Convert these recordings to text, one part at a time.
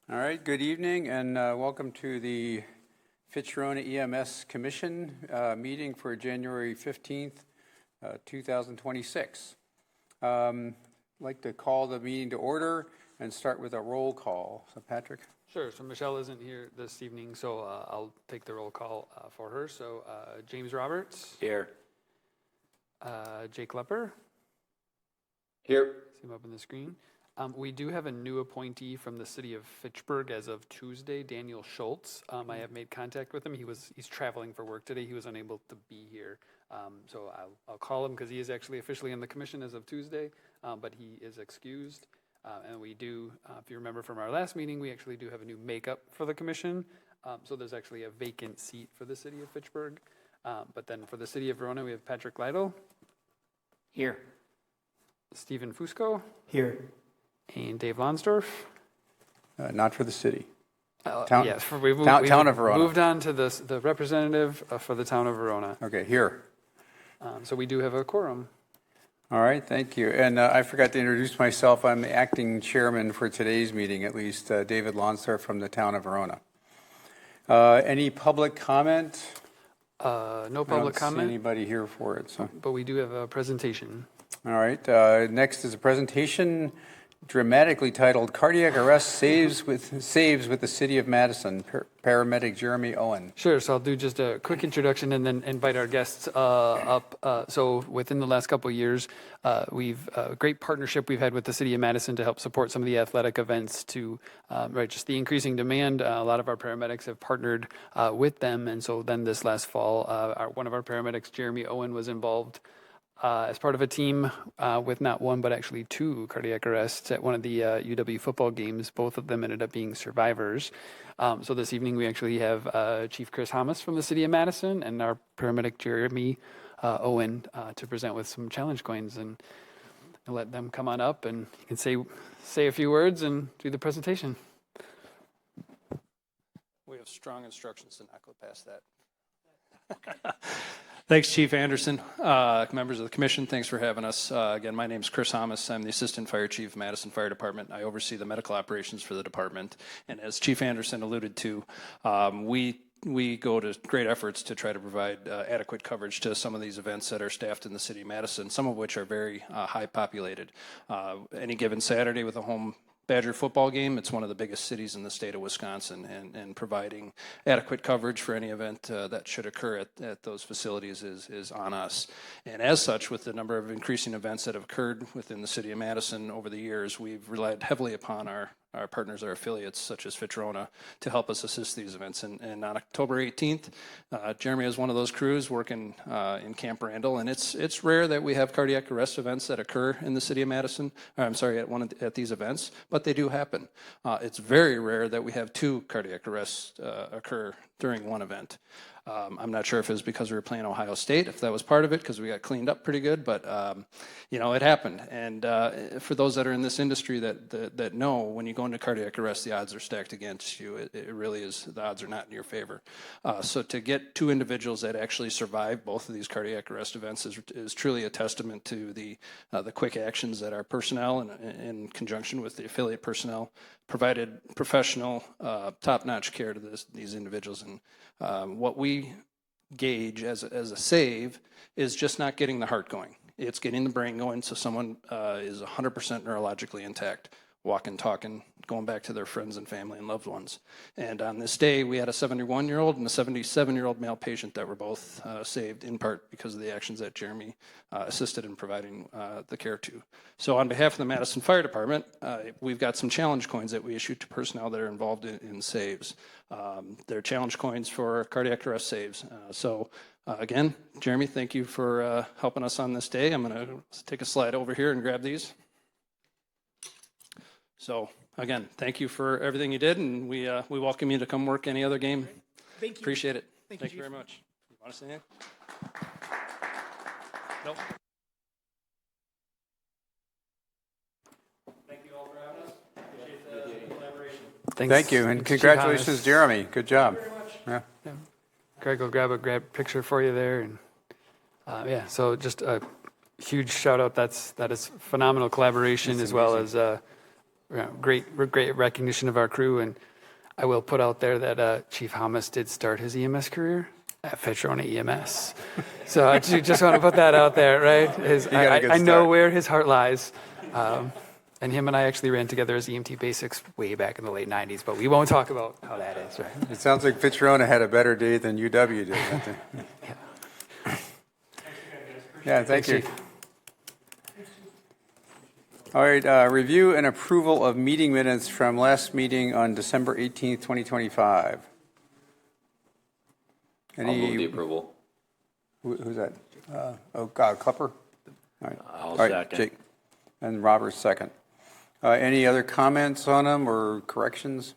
All right, good evening and welcome to the Fitch-Rona EMS Commission meeting for January 15th, 2026. I'd like to call the meeting to order and start with a roll call. So Patrick? Sure, so Michelle isn't here this evening, so I'll take the roll call for her. So James Roberts. Here. Jake Lepper. Here. See him up on the screen. We do have a new appointee from the city of Fitchburg as of Tuesday, Daniel Schultz. I have made contact with him. He's traveling for work today. He was unable to be here. So I'll call him because he is actually officially in the commission as of Tuesday, but he is excused. And we do, if you remember from our last meeting, we actually do have a new makeup for the commission. So there's actually a vacant seat for the city of Fitchburg. But then for the city of Verona, we have Patrick Lytle. Here. Stephen Fusco. Here. And Dave Lonsdorf. Not for the city. Yes, town of Verona. Moved on to the representative for the town of Verona. Okay, here. So we do have a quorum. All right, thank you. And I forgot to introduce myself. I'm the acting chairman for today's meeting, at least, David Lonsdorf from the town of Verona. Any public comment? No public I don't comment. see anybody here for it. So. But we do have a presentation. All right, next is a presentation dramatically titled "Cardiac Arrest Saves with the City of Madison." Paramedic Jeremy Owen. Sure. So I'll do just a quick introduction and then invite our guests up. So within the last couple of years, we've a great partnership we've had with the City of Madison to help support some of the athletic events. To just the increasing demand, a lot of our paramedics have partnered with them, and so then this last fall, one of our paramedics, Jeremy Owen, was involved. As part of a team with not one, but actually two cardiac arrests at one of the UW football games. Both of them ended up being survivors. So this evening we actually have Chief Chris Hamas from the City of Madison and our paramedic Jeremy Owen to present with some challenge coins, and I'll let them come on up and you can say a few words and do the presentation. We have strong instructions to not go past that. Thanks, Chief Anderson. Members of the commission, thanks for having us. Again, my name is Chris Hamas. I'm the Assistant Fire Chief of Madison Fire Department. I oversee the medical operations for the department. And as Chief Anderson alluded to, we go to great efforts to try to provide adequate coverage to some of these events that are staffed in the city of Madison, some of which are very high populated. Any given Saturday with a home Badger football game, it's one of the biggest cities in the state of Wisconsin, and providing adequate coverage for any event that should occur at those facilities is on us. And as such, with the number of increasing events that have occurred within the city of Madison over the years, we've relied heavily upon our partners, our affiliates, such as Fitch-Rona, to help us assist these events. And on October 18th, Jeremy has one of those crews working in Camp Randall, and it's rare that we have cardiac arrest events that occur in the city of Madison. At these events, but they do happen. It's very rare that we have two cardiac arrests occur during one event. I'm not sure if it was because we were playing Ohio State, if that was part of it, because we got cleaned up pretty good, but it happened. And for those that are in this industry that know, when you go into cardiac arrest, the odds are stacked against you. It really is, the odds are not in your favor. So to get two individuals that actually survived both of these cardiac arrest events is truly a testament to the quick actions that our personnel, in conjunction with the affiliate personnel, provided professional, top-notch care to these individuals. And what we gauge as a save is just not getting the heart going. It's getting the brain going so someone is 100% neurologically intact, walking, talking, going back to their friends and family and loved ones. And on this day, we had a 71-year-old and a 77-year-old male patient that were both saved in part because of the actions that Jeremy assisted in providing the care to. So on behalf of the Madison Fire Department, we've got some challenge coins that we issued to personnel that are involved in saves. They're challenge coins for cardiac arrest saves. Again, Jeremy, thank you for helping us on this day. I'm going to take a slide over here and grab these. So again, thank you for everything you did, and we welcome you to come work any other game. Thank you. Appreciate it. Thank you you very much. You want to say anything? Nope. Thank you all for having us. Appreciate the collaboration. Thank you, and congratulations, Jeremy. Good job. Thank you very much. Yeah. Greg will grab a picture for you there, and so just a huge shout out. That is phenomenal collaboration, as well as great recognition of our crew. And I will put out there that Chief Hamas did start his EMS career at Fitch-Rona EMS. So I just want to put that out there, right? I know where his heart lies. And him and I actually ran together as EMT basics way back in the late 90s, but we won't talk about how that is, right? It sounds like Fitch-Rona had a better day than UW did. Didn't they? Yeah, thank you. All right, review and approval of meeting minutes from last meeting on December 18th, 2025. I'll move the approval. Who's that? Klepper? All right. I'll All right, second. Jake. And Robert second. Any other comments on them or corrections?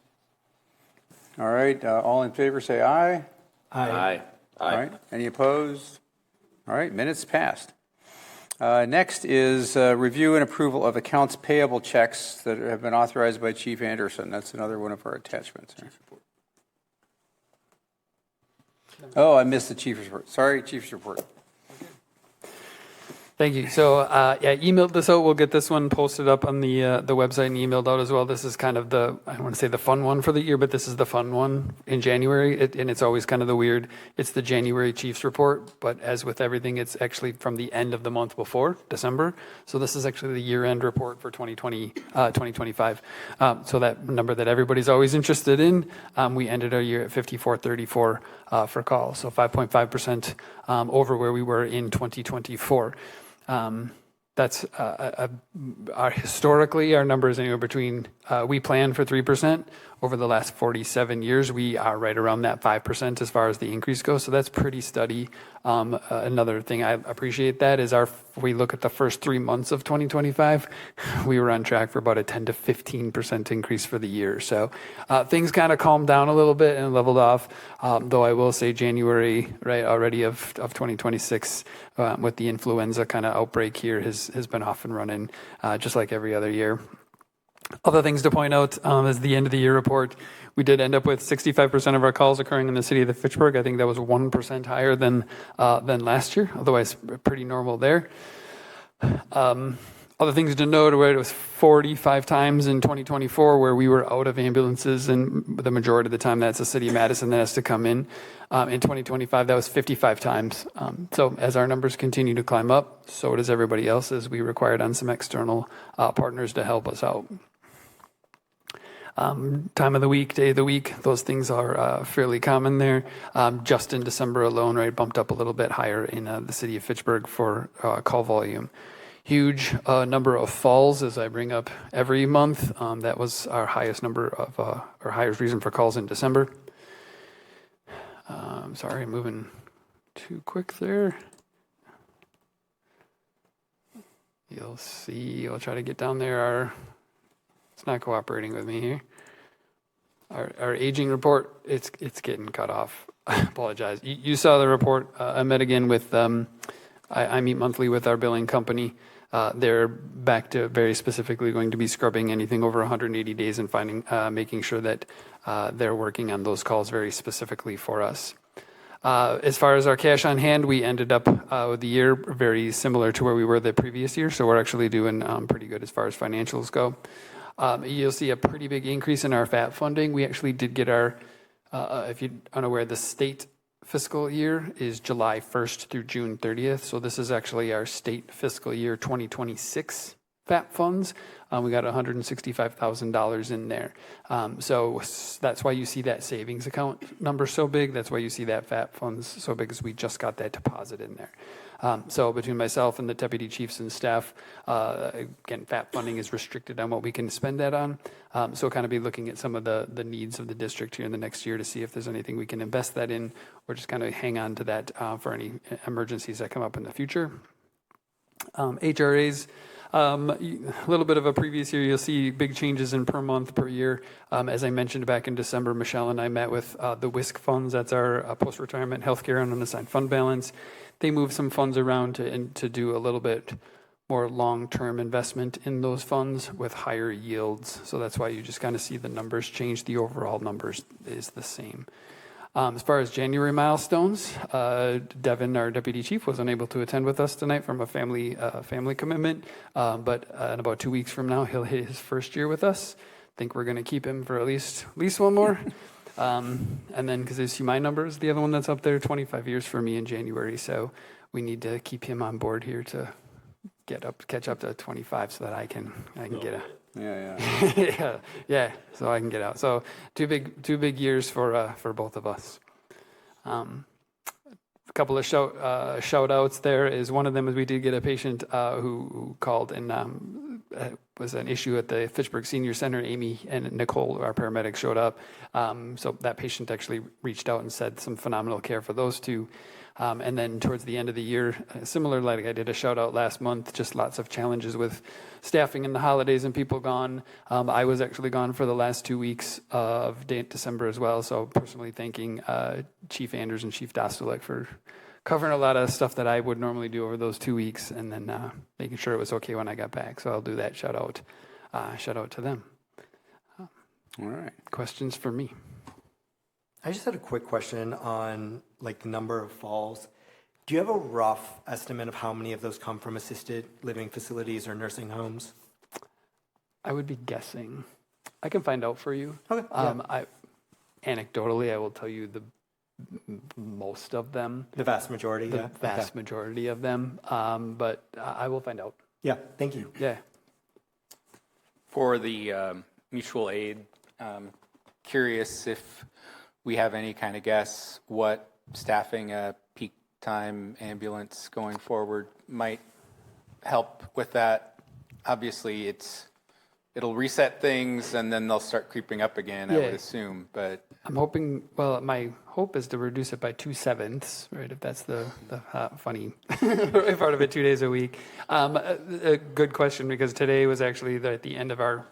All right, all in favor say aye. Aye. All right, any opposed? All right, minutes passed. Next is review and approval of accounts payable checks that have been authorized by Chief Anderson. That's another one of our attachments. Oh, I missed the Chief's report. Sorry, Chief's report. Thank you. So, yeah, emailed this out. We'll get this one posted up on the website and emailed out as well. This is kind of I don't want to say the fun one for the year, but this is the fun one in January. And it's always kind of the weird. It's the January Chiefs report, but as with everything, it's actually from the end of the month before, December. So this is actually the year-end report for 2025. So that number that everybody's always interested in, we ended our year at 5434 for calls. So 5.5% over where we were in 2024. That's historically our number is anywhere between we plan for 3%. Over the last 47 years, we are right around that 5% as far as the increase goes. So that's pretty steady. Another thing I appreciate that is we look at the first 3 months of 2025, we were on track for about a 10 to 15% increase for the year. So things kind of calmed down a little bit and leveled off. Though I will say January, right, already of 2026, with the influenza kind of outbreak here has been off and running just like every other year. Other things to point out is the end of the year report. We did end up with 65% of our calls occurring in the city of Fitchburg. I think that was 1% higher than last year, otherwise pretty normal there. Other things to note, where it was 45 times in 2024 where we were out of ambulances, and the majority of the time that's the city of Madison that has to come in. In 2025, that was 55 times. So as our numbers continue to climb up, so does everybody else's. We required on some external partners to help us out. Time of the week, day of the week, those things are fairly common there. Just in December alone, right, bumped up a little bit higher in the city of Fitchburg for call volume. Huge number of falls, as I bring up every month. That was our highest number of, our highest reason for calls in December. Sorry, I'm moving too quick there. You'll see, I'll try to get down there. It's not cooperating with me here. Our aging report, it's getting cut off. I apologize. You saw the report. I met again with, I meet monthly with our billing company. They're back to very specifically going to be scrubbing anything over 180 days and making sure that they're working on those calls very specifically for us. As far as our cash on hand, we ended up with the year very similar to where we were the previous year. So we're actually doing pretty good as far as financials go. You'll see a pretty big increase in our FAT funding. We actually did get our, if you're unaware, the state fiscal year is July 1st through June 30th. So this is actually our state fiscal year 2026 FAT funds. We got $165,000 in there. So that's why you see that savings account number so big. That's why you see that FAT funds so big, because we just got that deposit in there. So between myself and the deputy chiefs and staff, again, FAT funding is restricted on what we can spend that on. So kind of be looking at some of the needs of the district here in the next year to see if there's anything we can invest that in, or just kind of hang on to that for any emergencies that come up in the future. HRAs, a little bit of a previous year, you'll see big changes in per month, per year. As I mentioned back in December, Michelle and I met with the WISC funds. That's our post-retirement healthcare and unassigned fund balance. They moved some funds around to do a little bit more long-term investment in those funds with higher yields. So that's why you just kind of see the numbers change. The overall numbers is the same. As far as January milestones, Devin, our deputy chief, was unable to attend with us tonight from a family commitment, but in about 2 weeks from now, he'll hit his first year with us. I think we're going to keep him for at least one more. And then, because you see my numbers, the other one that's up there, 25 years for me in January, so we need to keep him on board here to catch up to 25 so that I can get a... yeah, so I can get out. So two big years for both of us. A couple of shout outs there is one of them is we did get a patient who called and was an issue at the Fitchburg Senior Center. Amy and Nicole, our paramedics, showed up. So that patient actually reached out and said some phenomenal care for those two. And then towards the end of the year, similar like I did a shout out last month, just lots of challenges with staffing in the holidays and people gone. I was actually gone for the last 2 weeks of December as well. So personally thanking Chief Anders and Chief Dostalek for covering a lot of stuff that I would normally do over those 2 weeks, and then making sure it was okay when I got back. So I'll do that shout out to them. All right. Questions for me? I just had a quick question on like the number of falls. Do you have a rough estimate of how many of those come from assisted living facilities or nursing homes? I would be guessing. I can find out for you. Okay. Anecdotally, I will tell you most of them. The vast majority, The vast majority of them. But I will find out. Yeah, thank you. Yeah. For the mutual aid, curious if we have any kind of guess what staffing a peak time ambulance going forward might help with that. Obviously, it'll reset things and then they'll start creeping up again, I would assume. But I'm hoping, well, my hope is to reduce it by 2/7, right? If that's the funny part of it, 2 days a week. A good question, because today was actually at the end of our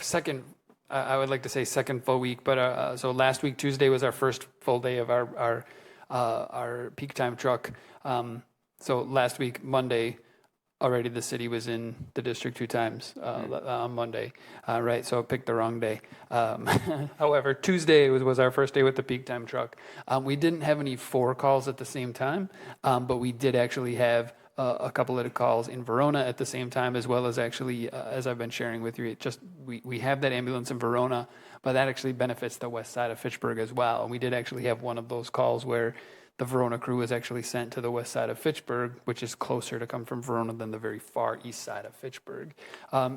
second, I would like to say second full week, but so last week, Tuesday, was our first full day of our peak time truck. So last week, Monday, already the city was in the district 2 times on Monday, right? So I picked the wrong day. However, Tuesday was our first day with the peak time truck. We didn't have any 4 calls at the same time, but we did actually have a couple of calls in Verona at the same time, as well as actually, as I've been sharing with you, we have that ambulance in Verona, but that actually benefits the west side of Fitchburg as well. And we did actually have one of those calls where the Verona crew was actually sent to the west side of Fitchburg, which is closer to come from Verona than the very far east side of Fitchburg.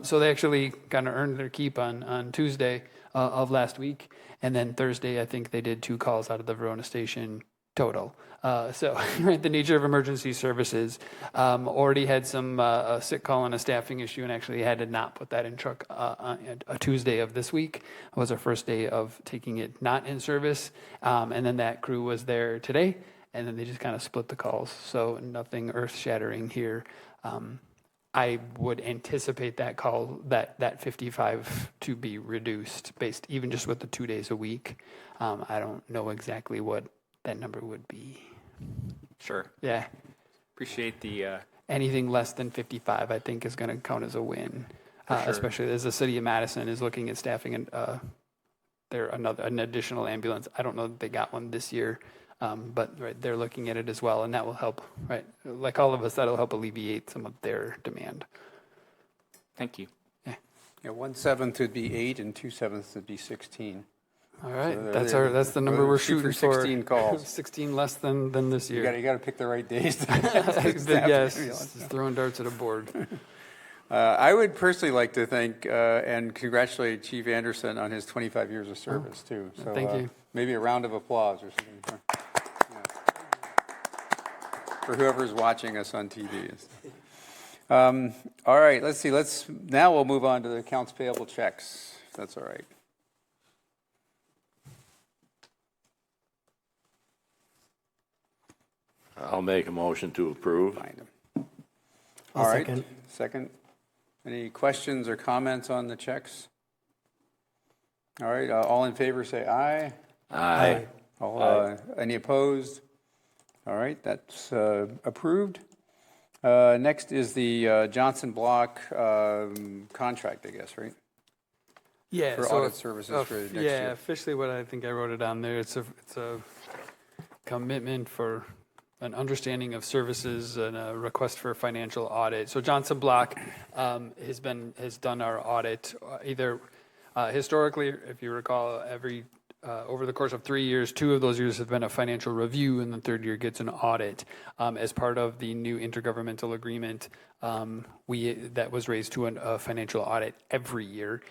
So they actually kind of earned their keep on Tuesday of last week. And then Thursday, I think they did 2 calls out of the Verona station total. So right, the nature of emergency services, already had some a sick call and a staffing issue, and actually had to not put that in truck a Tuesday of this week. It was our first day of taking it not in service, and then that crew was there today, and then they just kind of split the calls. So nothing earth-shattering here. I would anticipate that call, that 55 to be reduced based even just with the 2 days a week. I don't know exactly what that number would be. sure, Yeah. appreciate the Anything less than 55, I think, is going to count as a win, especially as the city of Madison is looking at staffing an additional ambulance. I don't know that they got one this year, but right, they're looking at it as well, and that will help, right? Like all of us, that'll help alleviate some of their demand. thank you. Yeah, 1/7 would be 8 and 2/7 would be 16. All right, So that's the number we're shoot for shooting for. 16 calls. 16 less than this year. You got to pick the right days. Yes, throwing darts at a board. I would personally like to thank and congratulate Chief Anderson on his 25 years of service, too. So, thank you. Maybe a round of applause or something for whoever's watching us on TV. All right, let's see. Now we'll move on to the accounts payable checks, if that's all right. I'll make a motion to approve. Find them. I'll All right. second. Second. Any questions or comments on the checks? All right, all in favor say aye. Aye. Any opposed? All right, that's approved. Next is the Johnson Block contract, I guess, right? Yeah, for so audit services for next yeah, year. officially what I think I wrote it on there, it's a commitment for an understanding of services and a request for a financial audit. So Johnson Block has done our audit either historically, if you recall, over the course of 3 years, 2 of those years have been a financial review, and the third year gets an audit. As part of the new intergovernmental agreement, that was raised to a financial audit every year.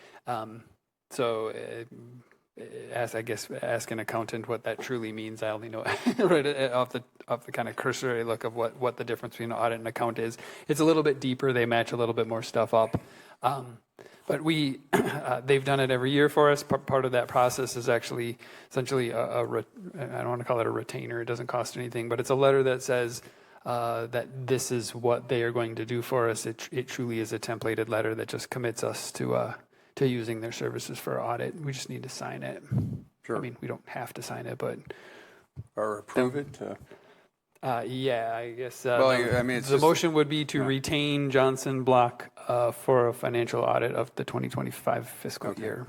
Ask an accountant what that truly means. I only know right off the kind of cursory look of what the difference between an audit and account is. It's a little bit deeper. They match a little bit more stuff up. But they've done it every year for us. Part of that process is actually essentially I don't want to call it a retainer. It doesn't cost anything, but it's a letter that says that this is what they are going to do for us. It truly is a templated letter that just commits us to using their services for audit. We just need to sign it. Sure. I mean, we don't have to sign it, but Or approve it. yeah, I guess Well, I mean, it's the just- motion would be to retain Johnson Block for a financial audit of the 2025 fiscal year.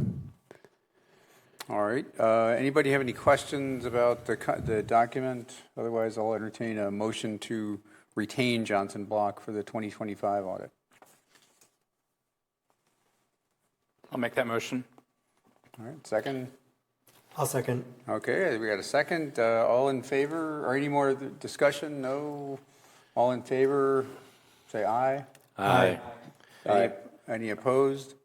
All right. Anybody have any questions about the document? Otherwise, I'll entertain a motion to retain Johnson Block for the 2025 audit. I'll make that motion. All right, second. I'll second. Okay, we got a second. All in favor, or any more discussion? No? All in favor, say aye. Aye. Any opposed?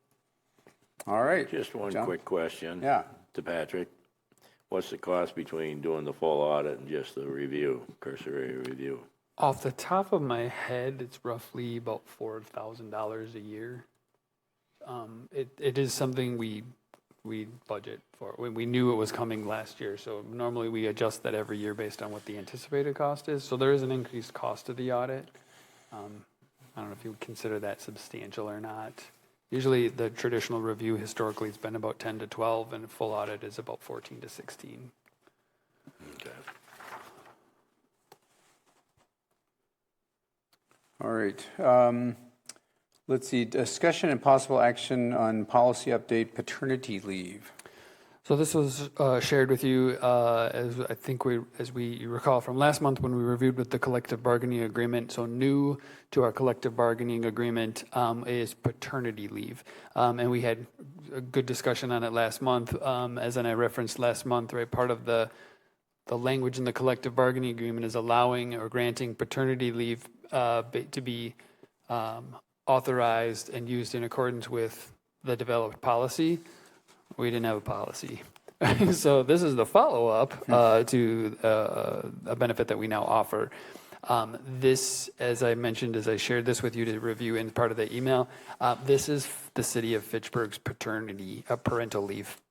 All right. Just one John? quick question. Yeah. To Patrick. What's the cost between doing the full audit and just the review, cursory review? Off the top of my head, it's roughly about $4,000 a year. It is something we budget for. We knew it was coming last year, so normally we adjust that every year based on what the anticipated cost is. So there is an increased cost to the audit. I don't know if you would consider that substantial or not. Usually the traditional review historically has been about 10 to 12, and a full audit is about 14 to 16. Okay. All right. Let's see, discussion and possible action on policy update paternity leave. So this was shared with you, as we recall from last month when we reviewed with the collective bargaining agreement. So new to our collective bargaining agreement is paternity leave, and we had a good discussion on it last month. As I referenced last month, right, part of the language in the collective bargaining agreement is allowing or granting paternity leave to be authorized and used in accordance with the developed policy. We didn't have a policy. So this is the follow-up to a benefit that we now offer. This, as I mentioned, as I shared this with you to review in part of the email, this is the city of Fitchburg's parental leave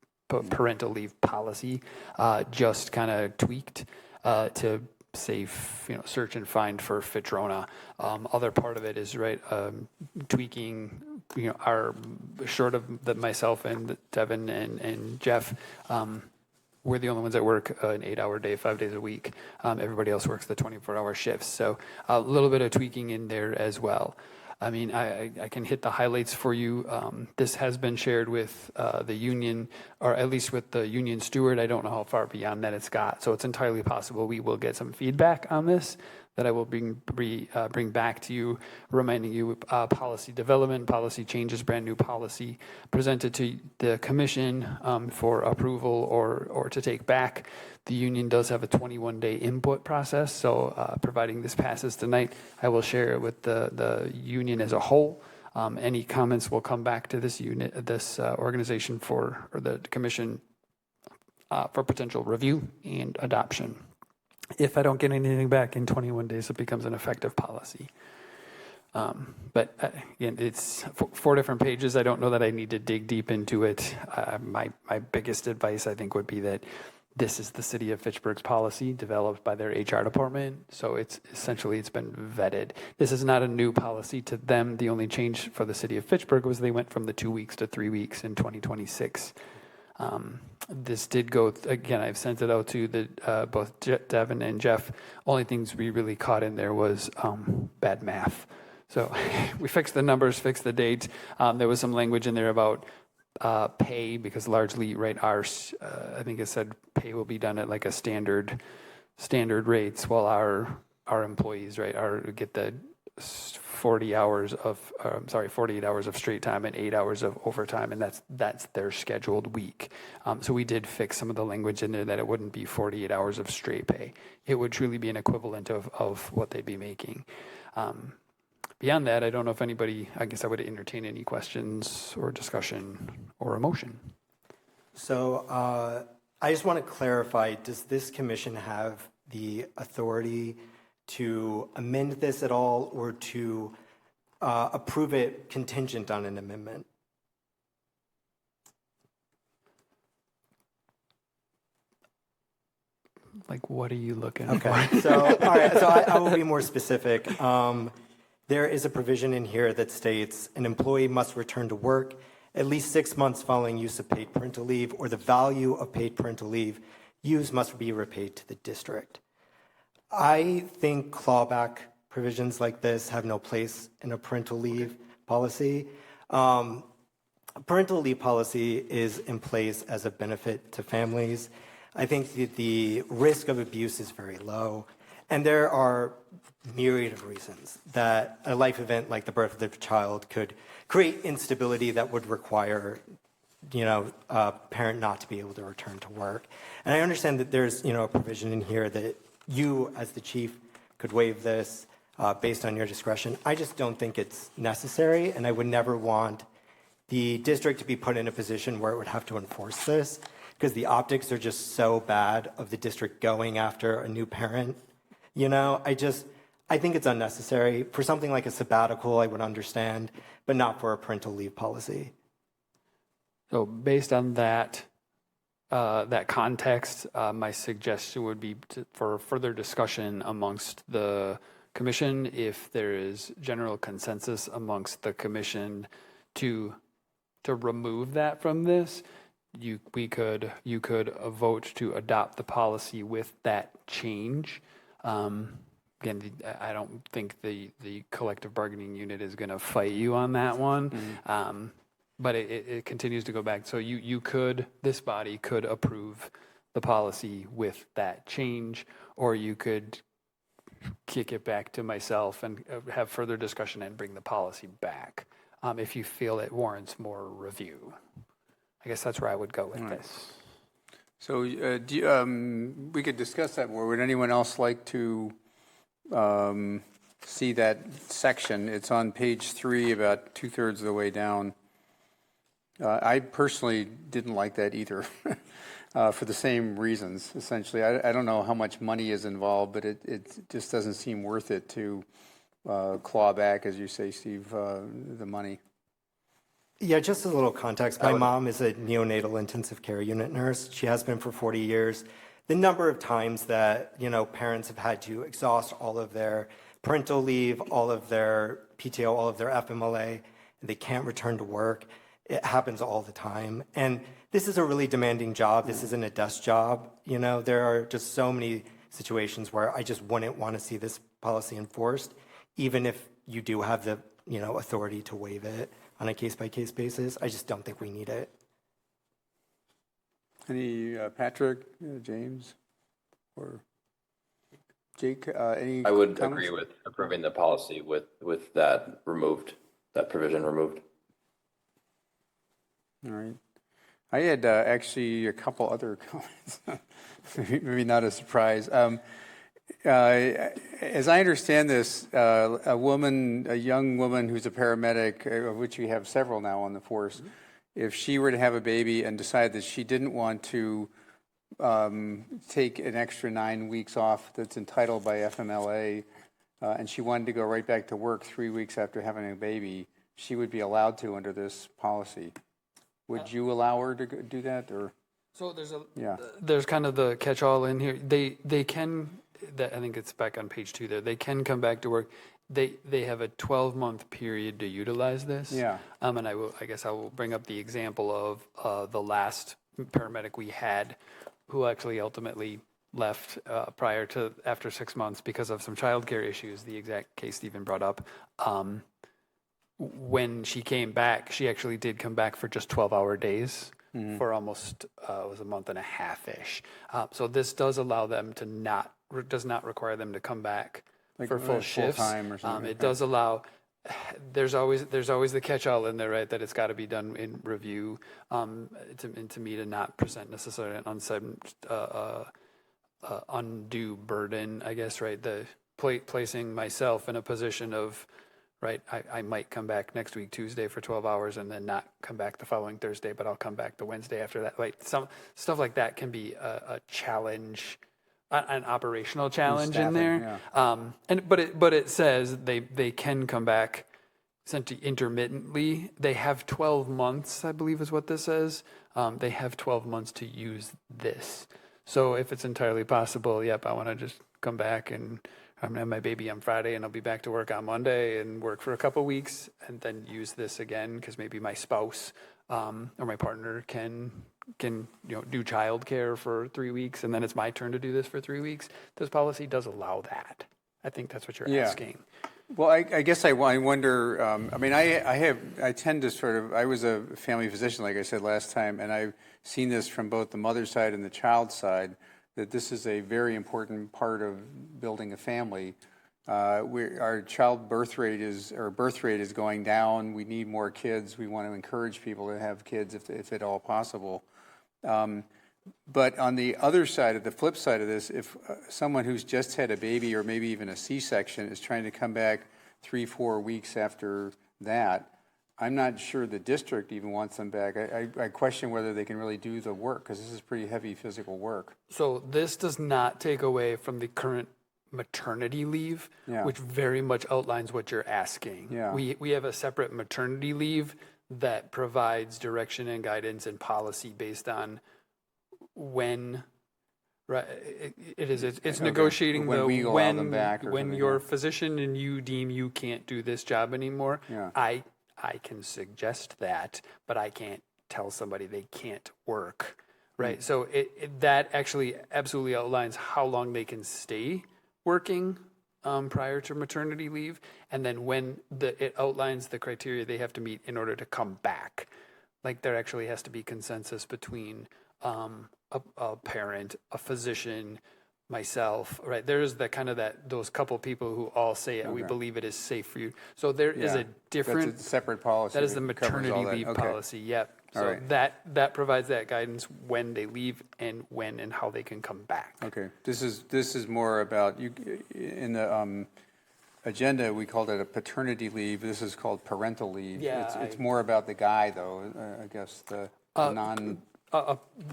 policy, just kind of tweaked to safe, search and find for Fitch-Rona. Other part of it is tweaking. Our short of myself and Devin and Jeff, we're the only ones that work an 8-hour day, 5 days a week. Everybody else works the 24-hour shifts. So a little bit of tweaking in there as well. I mean, I can hit the highlights for you. This has been shared with the union, or at least with the union steward. I don't know how far beyond that it's got. So it's entirely possible we will get some feedback on this that I will bring back to you, reminding you policy development, policy changes, brand new policy presented to the commission for approval or to take back. The union does have a 21-day input process, so providing this passes tonight, I will share it with the union as a whole. Any comments will come back to this organization or the commission for potential review and adoption. If I don't get anything back in 21 days, it becomes an effective policy. But again, it's 4 different pages. I don't know that I need to dig deep into it. My biggest advice, I think, would be that this is the city of Fitchburg's policy developed by their HR department. So it's been vetted. This is not a new policy to them. The only change for the city of Fitchburg was they went from the 2 weeks to 3 weeks in 2026. This did go, again, I've sent it out to both Devin and Jeff. Only things we really caught in there was bad math. So we fixed the numbers, fixed the date. There was some language in there about pay, because largely, right, I think it said pay will be done at like a standard rates, while our employees, right, get the 48 hours of straight time and 8 hours of overtime, and that's their scheduled week. So we did fix some of the language in there that it wouldn't be 48 hours of straight pay. It would truly be an equivalent of what they'd be making. Beyond that, I don't know if anybody, I guess I would entertain any questions or discussion or a motion. So I just want to clarify, does this commission have the authority to amend this at all, or to approve it contingent on an amendment? Like, what are you looking Okay, for? so all right, so I will be more specific. There is a provision in here that states an employee must return to work at least 6 months following use of paid parental leave, or the value of paid parental leave used must be repaid to the district. I think clawback provisions like this have no place in a parental leave policy. Parental leave policy is in place as a benefit to families. I think that the risk of abuse is very low, and there are myriad of reasons that a life event like the birth of the child could create instability that would require, a parent not to be able to return to work. And I understand that there's, a provision in here that you, as the chief, could waive this based on your discretion. I just don't think it's necessary, and I would never want the district to be put in a position where it would have to enforce this, because the optics are just so bad of the district going after a new parent. I think it's unnecessary. For something like a sabbatical, I would understand, but not for a parental leave policy. So based on that context, my suggestion would be for further discussion amongst the commission, if there is general consensus amongst the commission to remove that from this, you could vote to adopt the policy with that change. Again, I don't think the collective bargaining unit is going to fight you on that one. Mm-hmm. But it continues to go back. So this body could approve the policy with that change, or you could kick it back to myself and have further discussion and bring the policy back if you feel it warrants more review. I guess that's where I would go with this. So we could discuss that more. Would anyone else like to see that section? It's on page 3, about 2/3 of the way down. I personally didn't like that either for the same reasons, essentially. I don't know how much money is involved, but it just doesn't seem worth it to claw back, as you say, Steve, the money. Yeah, just a little context. My mom is a neonatal intensive care unit nurse. She has been for 40 years. The number of times that, parents have had to exhaust all of their parental leave, all of their PTO, all of their FMLA, and they can't return to work. It happens all the time. And this is a really demanding job. This isn't a desk job. There are just so many situations where I just wouldn't want to see this policy enforced, even if you do have the, authority to waive it on a case-by-case basis. I just don't think we need it. Any, Patrick, James, or Jake, any I would comments? agree with approving the policy with that provision removed. All right. I had actually a couple other comments, maybe not a surprise. As I understand this, a young woman who's a paramedic, of which we have several now on the force, if she were to have a baby and decide that she didn't want to take an extra 9 weeks off that's entitled by FMLA, and she wanted to go right back to work 3 weeks after having a baby, she would be allowed to under this policy. Would you allow her to do that, or? So there's kind of the catch-all in here. They can, I think it's back on page 2 there. They can come back to work. They have a 12-month period to utilize this. Yeah. And I guess I will bring up the example of the last paramedic we had, who actually ultimately left after 6 months because of some childcare issues. The exact case Stephen brought up. when she came back, she actually did come back for just 12-hour days for almost, it was a month and a half-ish. So this does allow them to does not require them to come back for full shifts. Full-time or something. It does allow, there's always the catch-all in there, right, that it's got to be done in review, and to me to not present necessarily an undue burden, I guess, right, the placing myself in a position of, right, I might come back next week, Tuesday, for 12 hours and then not come back the following Thursday, but I'll come back the Wednesday after that. Like, some stuff like that can be a challenge, an operational challenge in there. But it says they can come back essentially intermittently. They have 12 months, I believe is what this says. They have 12 months to use this. So if it's entirely possible, yep, I want to just come back and I'm going to have my baby on Friday and I'll be back to work on Monday and work for a couple of weeks and then use this again because maybe my spouse or my partner can do childcare for 3 weeks and then it's my turn to do this for 3 weeks. This policy does allow that. I think that's what you're asking. Well, I guess I wonder, I tend to sort of, I was a family physician, like I said last time, and I've seen this from both the mother side and the child side, that this is a very important part of building a family. Our child birth rate is going down. We need more kids. We want to encourage people to have kids if at all possible. But on the other side, the flip side of this, if someone who's just had a baby or maybe even a C-section is trying to come back 3-4 weeks after that, I'm not sure the district even wants them back. I question whether they can really do the work because this is pretty heavy physical work. So this does not take away from the current maternity leave, which very much outlines what you're asking. Yeah. We have a separate maternity leave that provides direction and guidance and policy based on when, right? It's negotiating when we allow them back or when something, your physician and you deem you can't do this job anymore. Yeah. I can suggest that, but I can't tell somebody they can't work, right? So that actually absolutely outlines how long they can stay working prior to maternity leave, and then when it outlines the criteria they have to meet in order to come back. Like there actually has to be consensus between a parent, a physician, myself, right? There's those couple people who all say it. We believe it is safe for you. So there is a different. That's a separate policy. That is the that covers all maternity that. leave Okay. policy. Yep. All So right. that provides that guidance when they leave and when and how they can come back. Okay. This is more about you in the agenda. We called it a paternity leave. This is called parental leave. Yeah, It's more about the guy though. I guess the non.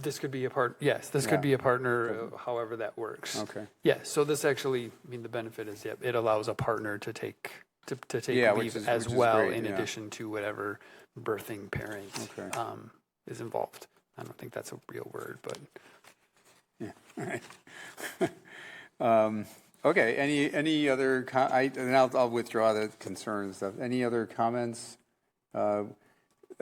This could be a part. Yes, this could be a partner. However that works. Okay. Yes. So this actually, the benefit is, it allows a partner to take Yeah, which leave is- as which is well, great, in yeah. addition to whatever birthing parent Okay. is involved. I don't think that's a real word, but Okay. Any other? And I'll withdraw the concern stuff. Any other comments?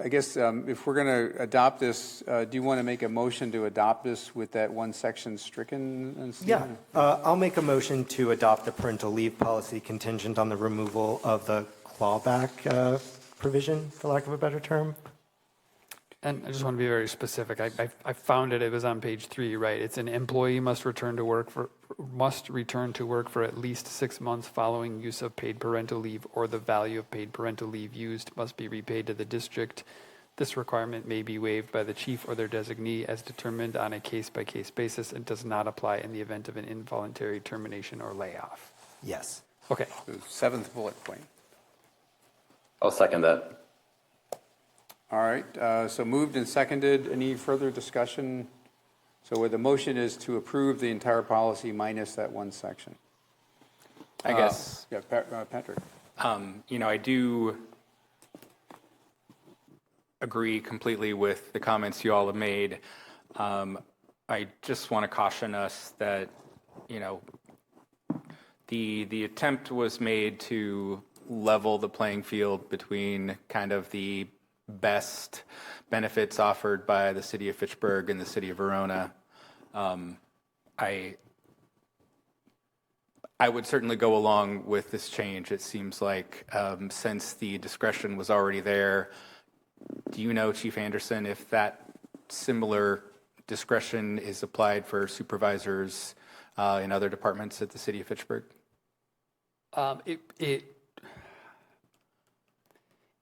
I guess if we're going to adopt this, do you want to make a motion to adopt this with that one section stricken? And Yeah, I'll make a motion to adopt the parental leave policy contingent on the removal of the clawback provision, for lack of a better term. And I just want to be very specific. I found it was on page 3, right? It's an employee must return to work for at least 6 months following use of paid parental leave, or the value of paid parental leave used must be repaid to the district. This requirement may be waived by the chief or their designee as determined on a case-by-case basis and does not apply in the event of an involuntary termination or layoff. Yes. Okay. the 7th bullet point. I'll second that. All right. So moved and seconded. Any further discussion? So where the motion is to approve the entire policy minus that one section. I guess, Yeah, Patrick. I do agree completely with the comments you all have made. I just want to caution us that, the attempt was made to level the playing field between kind of the best benefits offered by the city of Fitchburg and the city of Verona. I would certainly go along with this change. It seems like since the discretion was already there, do you know, Chief Anderson, if that similar discretion is applied for supervisors in other departments at the city of Fitchburg? If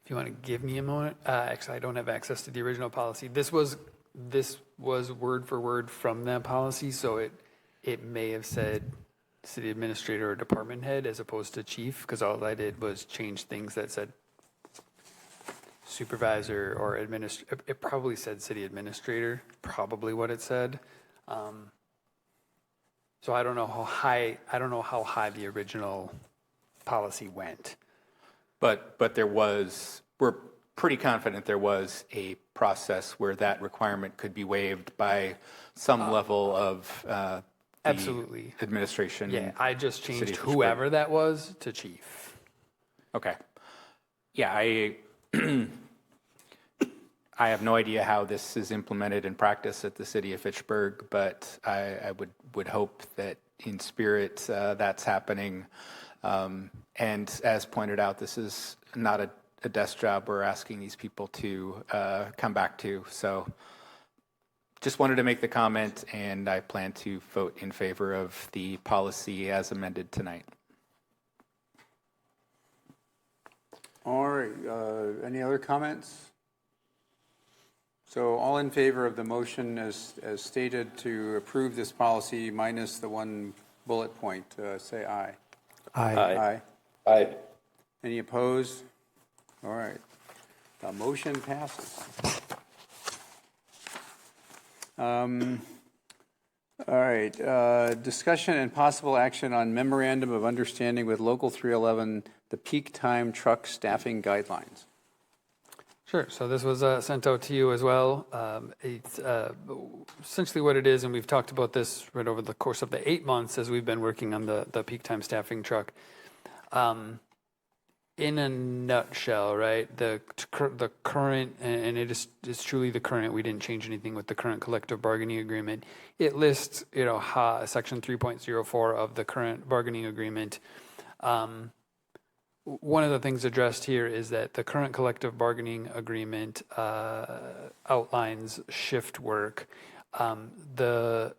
you want to give me a moment, actually, I don't have access to the original policy. This was word for word from that policy, so it may have said city administrator or department head as opposed to chief, because all I did was change things that said supervisor or administrator. It probably said city administrator, probably what it said. So I don't know how high the original policy went. But we're pretty confident there was a process where that requirement could be waived by some level of Absolutely. administration. Yeah, I just changed City of Fitchburg. whoever that was to chief. Okay. Yeah, I have no idea how this is implemented in practice at the city of Fitchburg, but I would hope that in spirit that's happening. And as pointed out, this is not a desk job we're asking these people to come back to. So just wanted to make the comment, and I plan to vote in favor of the policy as amended tonight. All right, any other comments? So all in favor of the motion as stated to approve this policy minus the one bullet point, say aye. Aye. Aye. Any opposed? All right, the motion passes. All right, discussion and possible action on memorandum of understanding with Local 311, the peak time truck staffing guidelines. Sure. So this was sent out to you as well. It's essentially what it is, and we've talked about this right over the course of the 8 months as we've been working on the peak time staffing truck. In a nutshell, right, the current, and it's truly the current, we didn't change anything with the current collective bargaining agreement. It lists, section 3.04 of the current bargaining agreement. One of the things addressed here is that the current collective bargaining agreement outlines shift work. The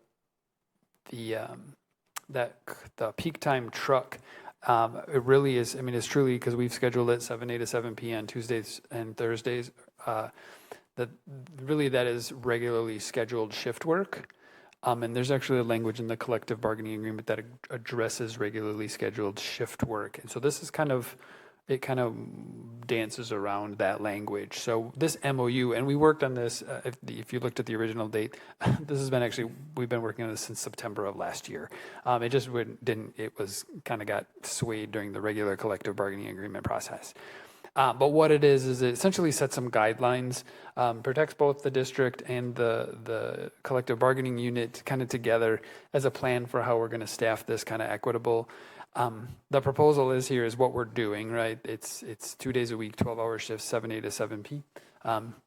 peak time truck, it really is, it's truly, because we've scheduled it 7 a to 7 p on Tuesdays and Thursdays, that is regularly scheduled shift work. And there's actually a language in the collective bargaining agreement that addresses regularly scheduled shift work. And so this is kind of dances around that language. So this MOU, and we worked on this, if you looked at the original date, we've been working on this since September of last year. It just got swayed during the regular collective bargaining agreement process. But what it is it essentially sets some guidelines, protects both the district and the collective bargaining unit kind of together as a plan for how we're going to staff this kind of equitable. The proposal is what we're doing, right? It's 2 days a week, 12-hour shifts, 7 a to 7 p,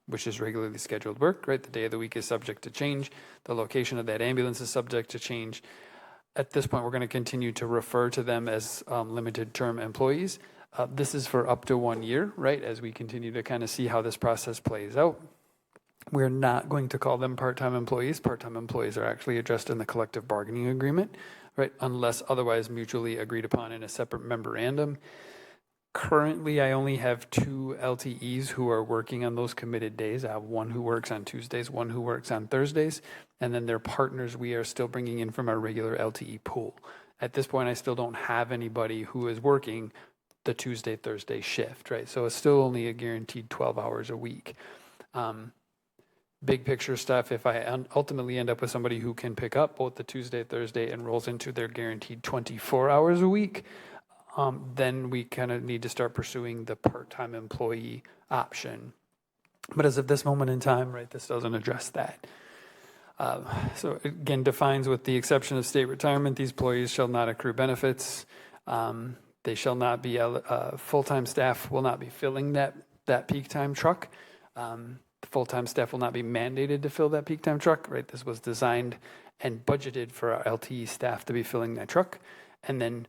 which is regularly scheduled work, right? The day of the week is subject to change. The location of that ambulance is subject to change. At this point, we're going to continue to refer to them as limited term employees. This is for up to 1 year, right? As we continue to kind of see how this process plays out. We're not going to call them part-time employees. Part-time employees are actually addressed in the collective bargaining agreement, right? Unless otherwise mutually agreed upon in a separate memorandum. Currently, I only have 2 LTEs who are working on those committed days. I have one who works on Tuesdays, one who works on Thursdays, and then their partners we are still bringing in from our regular LTE pool. At this point, I still don't have anybody who is working the Tuesday, Thursday shift, right? So it's still only a guaranteed 12 hours a week. Big picture stuff, if I ultimately end up with somebody who can pick up both the Tuesday, Thursday, and rolls into their guaranteed 24 hours a week, then we kind of need to start pursuing the part-time employee option. But as of this moment in time, right, this doesn't address that. So again, defines with the exception of state retirement, these employees shall not accrue benefits. They shall not be, full-time staff will not be filling that peak time truck. Full-time staff will not be mandated to fill that peak time truck, right? This was designed and budgeted for our LTE staff to be filling that truck. And then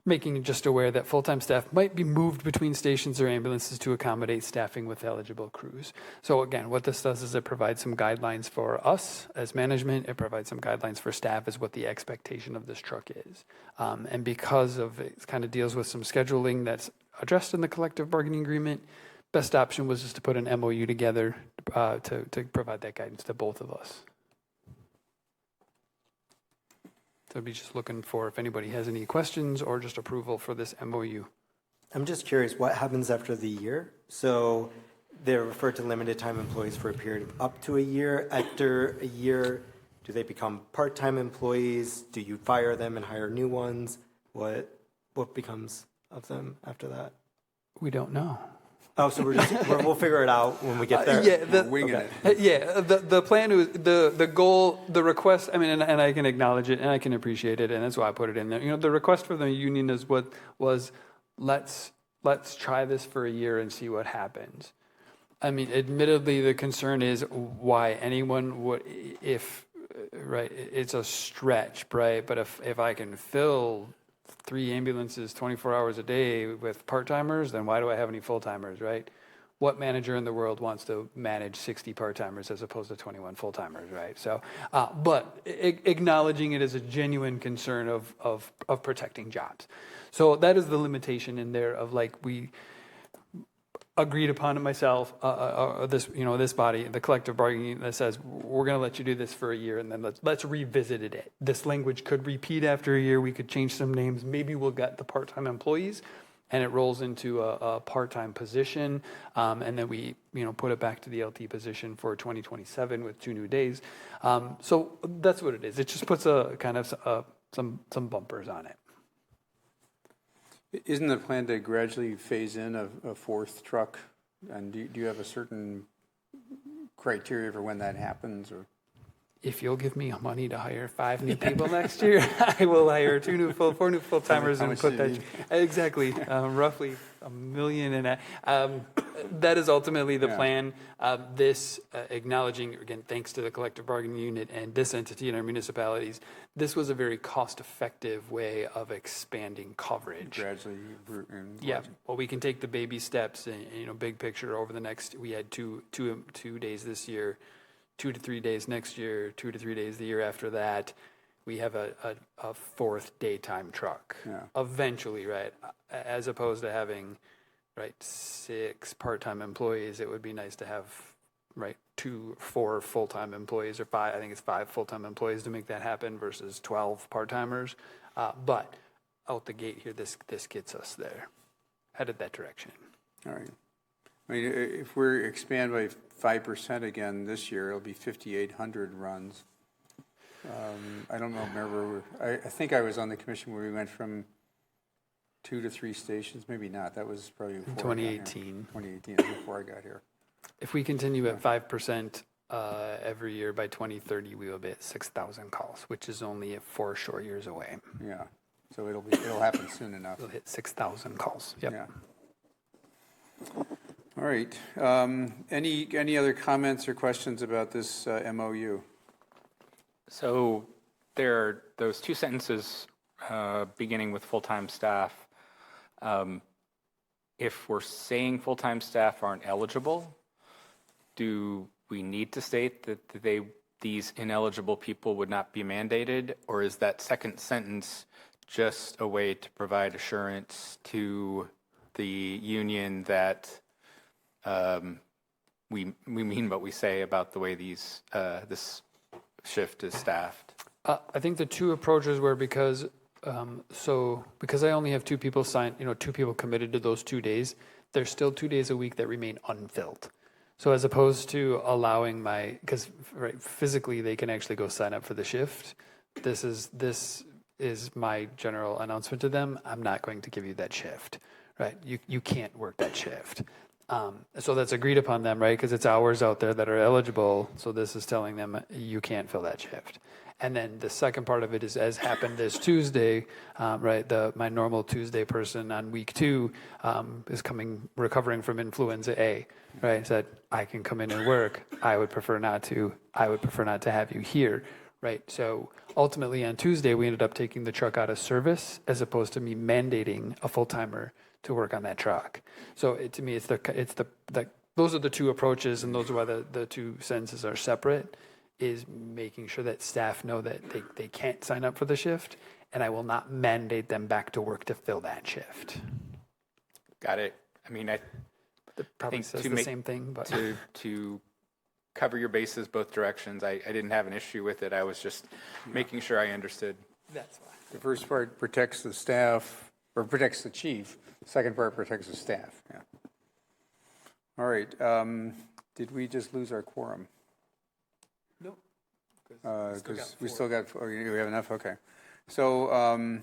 making just aware that full-time staff might be moved between stations or ambulances to accommodate staffing with eligible crews. So again, what this does is it provides some guidelines for us as management. It provides some guidelines for staff as what the expectation of this truck is. And because of it kind of deals with some scheduling that's addressed in the collective bargaining agreement, best option was just to put an MOU together to provide that guidance to both of us. So I'd be just looking for if anybody has any questions or just approval for this MOU. I'm just curious, what happens after the year? So they're referred to limited time employees for a period of up to a year. After a year, do they become part-time employees? Do you fire them and hire new ones? What becomes of them after that? We don't know. Oh, so we'll figure it out when we get there. Yeah, Winging it. Yeah, the plan was the goal, the request. I mean, and I can acknowledge it and I can appreciate it, and that's why I put it in there. You know, the request for the union is let's try this for a year and see what happens. I mean, admittedly, the concern is why anyone would, if right, it's a stretch, right? But if I can fill 3 ambulances 24 hours a day with part-timers, then why do I have any full-timers, right? What manager in the world wants to manage 60 part-timers as opposed to 21 full-timers, right? So, but acknowledging it as a genuine concern of protecting jobs. So that is the limitation in there of like we agreed upon it myself, this body, the collective bargaining that says we're going to let you do this for a year and then let's revisit it. This language could repeat after a year. We could change some names. Maybe we'll get the part-time employees and it rolls into a part-time position. And then we, put it back to the LT position for 2027 with 2 new days. So that's what it is. It just puts a kind of some bumpers on it. Isn't the plan to gradually phase in a 4th truck? And do you have a certain criteria for when that happens? Or if you'll give me money to hire 5 new people next year, I will hire 4 new full-timers and put that exactly roughly $1 million in that. That is ultimately the plan. This acknowledging, again, thanks to the collective bargaining unit and this entity in our municipalities, this was a very cost-effective way of expanding coverage. gradually? Yeah, well, we can take the baby steps and, big picture over the next, we had two days this year, 2 to 3 days next year, 2 to 3 days the year after that. We have a 4th daytime truck. Yeah. Eventually, right? As opposed to having, right, 6 part-time employees, it would be nice to have, right, 4 full-time employees or 5. I think it's 5 full-time employees to make that happen versus 12 part-timers. But out the gate here, this gets us there, headed that direction. All right. I mean, if we expand by 5% again this year, it'll be 5,800 runs. I don't know, remember, I think I was on the commission where we went from 2 to 3 stations, maybe not. That was probably before 2018. 2018, that was before I got here. If we continue at 5% every year by 2030, we will be at 6,000 calls, which is only 4 short years away. Yeah, so it'll happen soon enough. We'll hit 6,000 calls. Yep. Yeah. All right. Any other comments or questions about this MOU? So there are those 2 sentences beginning with full-time staff. If we're saying full-time staff aren't eligible, do we need to state that these ineligible people would not be mandated, or is that second sentence just a way to provide assurance to the union that we mean what we say about the way this shift is staffed? I think the 2 approaches were because I only have 2 people signed, 2 people committed to those 2 days, there's still 2 days a week that remain unfilled. So as opposed to allowing because right, physically they can actually go sign up for the shift, this is my general announcement to them. I'm not going to give you that shift, right? You can't work that shift. So that's agreed upon them, right? Because it's hours out there that are eligible. So this is telling them you can't fill that shift. And then the second part of it is, as happened this Tuesday, right? My normal Tuesday person on week 2 is recovering from influenza A, right? Said, I can come in and work. I would prefer not to. I would prefer not to have you here, right? So ultimately on Tuesday, we ended up taking the truck out of service as opposed to me mandating a full-timer to work on that truck. So to me, those are the two approaches, and those are why the two sentences are separate, is making sure that staff know that they can't sign up for the shift, and I will not mandate them back to work to fill that shift. Got it. I mean, I That probably think says to the make- same thing, but to cover your bases both directions, I didn't have an issue with it. I was just making sure I understood. that's why. The first part protects the staff, or protects the chief. The second part protects the staff, yeah. All right, did we just lose our quorum? Nope. Because we still got, oh, we have enough, okay. So,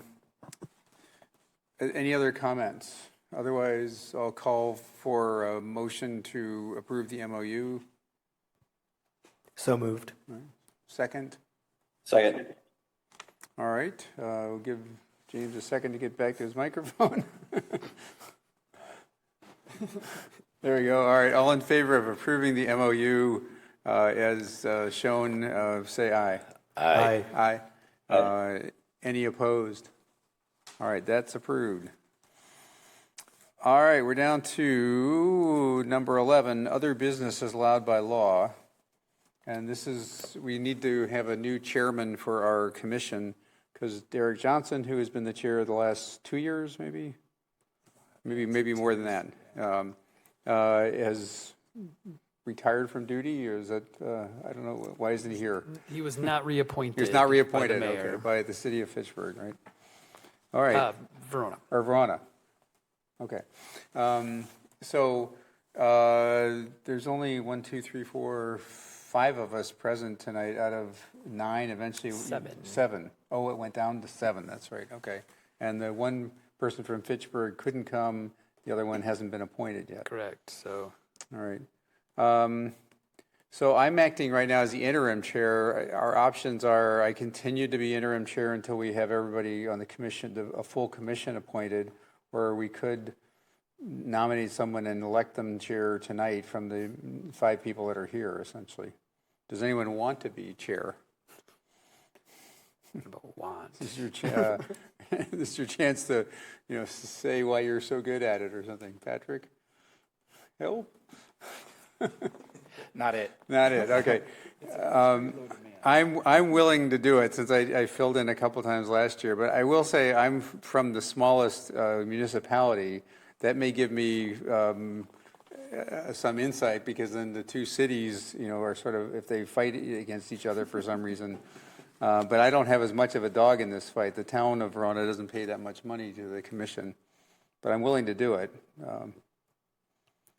any other comments? Otherwise, I'll call for a motion to approve the MOU. So moved. Second? Second. All right, we'll give James a second to get back to his microphone. There we go. All right, all in favor of approving the MOU as shown, say aye. Aye. Aye. Any opposed? All right, that's approved. All right, we're down to number 11, other business is allowed by law. And this is, we need to have a new chairman for our commission because Derek Johnson, who has been the chair the last 2 years, maybe more than that, has retired from duty, or is that, I don't know, why isn't he here? He was not reappointed. He was not reappointed, by the mayor. okay, by the city of Fitchburg, right? All right. Verona. Or Verona. Okay. So there's only 1, 2, 3, 4, 5 of us present tonight out of 9, eventually. 7. Oh, it went down to 7, that's right, okay. And the one person from Fitchburg couldn't come, the other one hasn't been appointed yet. Correct. So All right. So I'm acting right now as the interim chair. Our options are I continue to be interim chair until we have everybody on the commission, a full commission appointed, or we could nominate someone and elect them chair tonight from the 5 people that are here, essentially. Does anyone want to be chair? about want. This is your, this is your chance to, say why you're so good at it or something. Patrick? Help? Not it. Not it, okay. I'm willing to do it since I filled in a couple times last year, but I will say I'm from the smallest municipality. That may give me some insight because then the 2 cities, are sort of, if they fight against each other for some reason. But I don't have as much of a dog in this fight. The town of Verona doesn't pay that much money to the commission, but I'm willing to do it.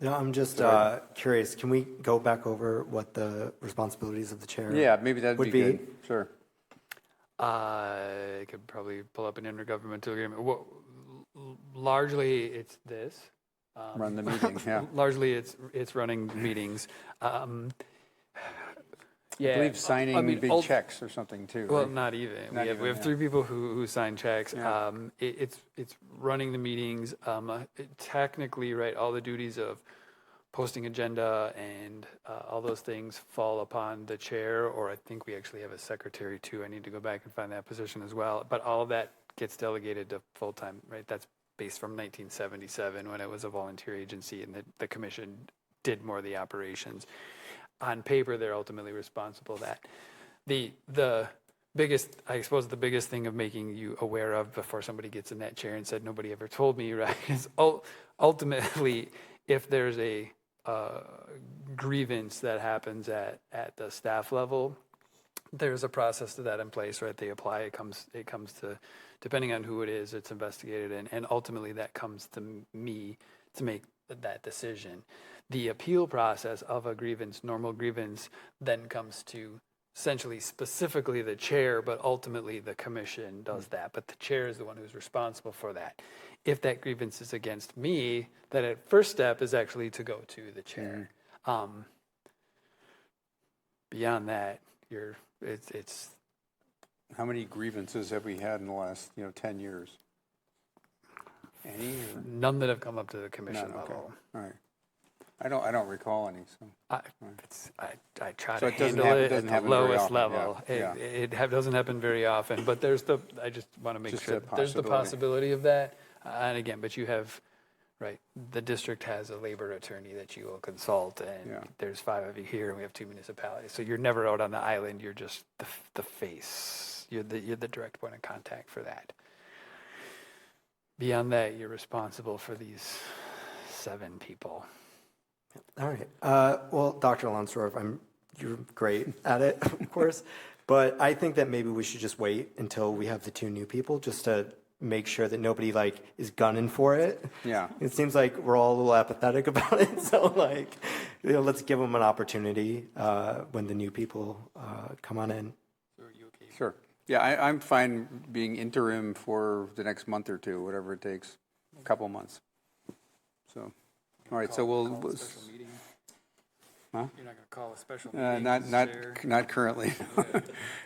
No, I'm just curious. Can we go back over what the responsibilities of the chair? Yeah, maybe that'd be good. Sure. I could probably pull up an intergovernmental agreement. Well, largely, it's this. Run the meeting, yeah. Largely, it's running meetings. Yeah, I believe signing big ul- checks or something too. Well, right? not even. Not We have even, 3 people who sign checks. Yeah. It's running the meetings. Technically, right, all the duties of posting agenda and all those things fall upon the chair, or I think we actually have a secretary too. I need to go back and find that position as well. But all of that gets delegated to full-time, right? That's based from 1977 when it was a volunteer agency and the commission did more of the operations. On paper, they're ultimately responsible for that. The biggest, I suppose the biggest thing of making you aware of before somebody gets in that chair and said, nobody ever told me, right, is ultimately if there's a grievance that happens at the staff level, there's a process to that in place, right? They apply, it comes to, depending on who it is, it's investigated, and ultimately that comes to me to make that decision. The appeal process of a grievance, normal grievance, then comes to essentially specifically the chair, but ultimately the commission does that. But the chair is the one who's responsible for that. If that grievance is against me, then at first step is actually to go to the chair. Beyond that, it's How many grievances have we had in the last 10 years? Any? Or? none that have come up to the commission None, okay. level. All right. I don't recall any, so. I try So to it doesn't handle happen- it doesn't at the happen very lowest often, level. yeah, It doesn't happen very often, but I just want to make Just sure a there's the possibility. possibility of that. And again, but you have, right, the district has a labor attorney that you will consult, and Yeah. there's 5 of you here, and we have 2 municipalities. So you're never out on the island, you're just the face. You're the direct point of contact for that. Beyond that, you're responsible for these 7 people. All right. Well, Dr. Lonsdorf, you're great at it, of course, but I think that maybe we should just wait until we have the 2 new people, just to make sure that nobody is gunning for it. Yeah. It seems like we're all a little apathetic about it, so let's give them an opportunity when the new people come on in. Sure. Yeah, I'm fine being interim for the next month or 2, whatever it takes, a couple months. So, all right, so we'll. Huh? You're not going to call a special meeting? Not currently.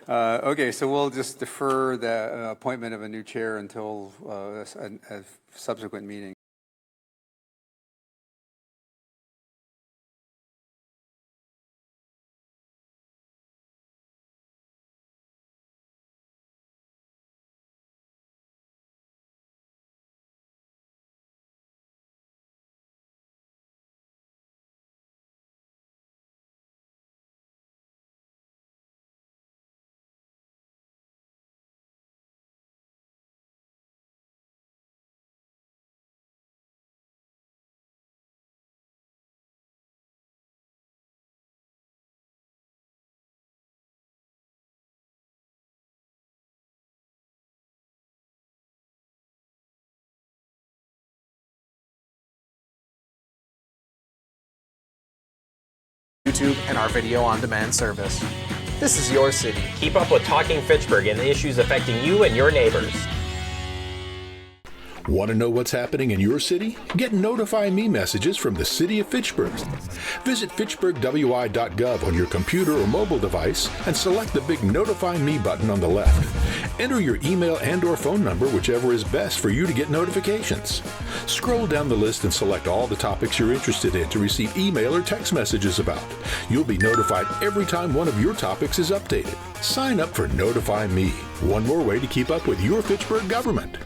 Okay, so we'll just defer the appointment of a new chair until a subsequent meeting. YouTube, and our video on demand service. This is your city. Keep up with Talking Fitchburg and the issues affecting you and your neighbors. Want to know what's happening in your city? Get Notify Me messages from the City of Fitchburg. Visit fitchburgwi.gov on your computer or mobile device and select the big Notify Me button on the left. Enter your email and/or phone number, whichever is best for you to get notifications. Scroll down the list and select all the topics you're interested in to receive email or text messages about. You'll be notified every time one of your topics is updated. Sign up for Notify Me, one more way to keep up with your Fitchburg government.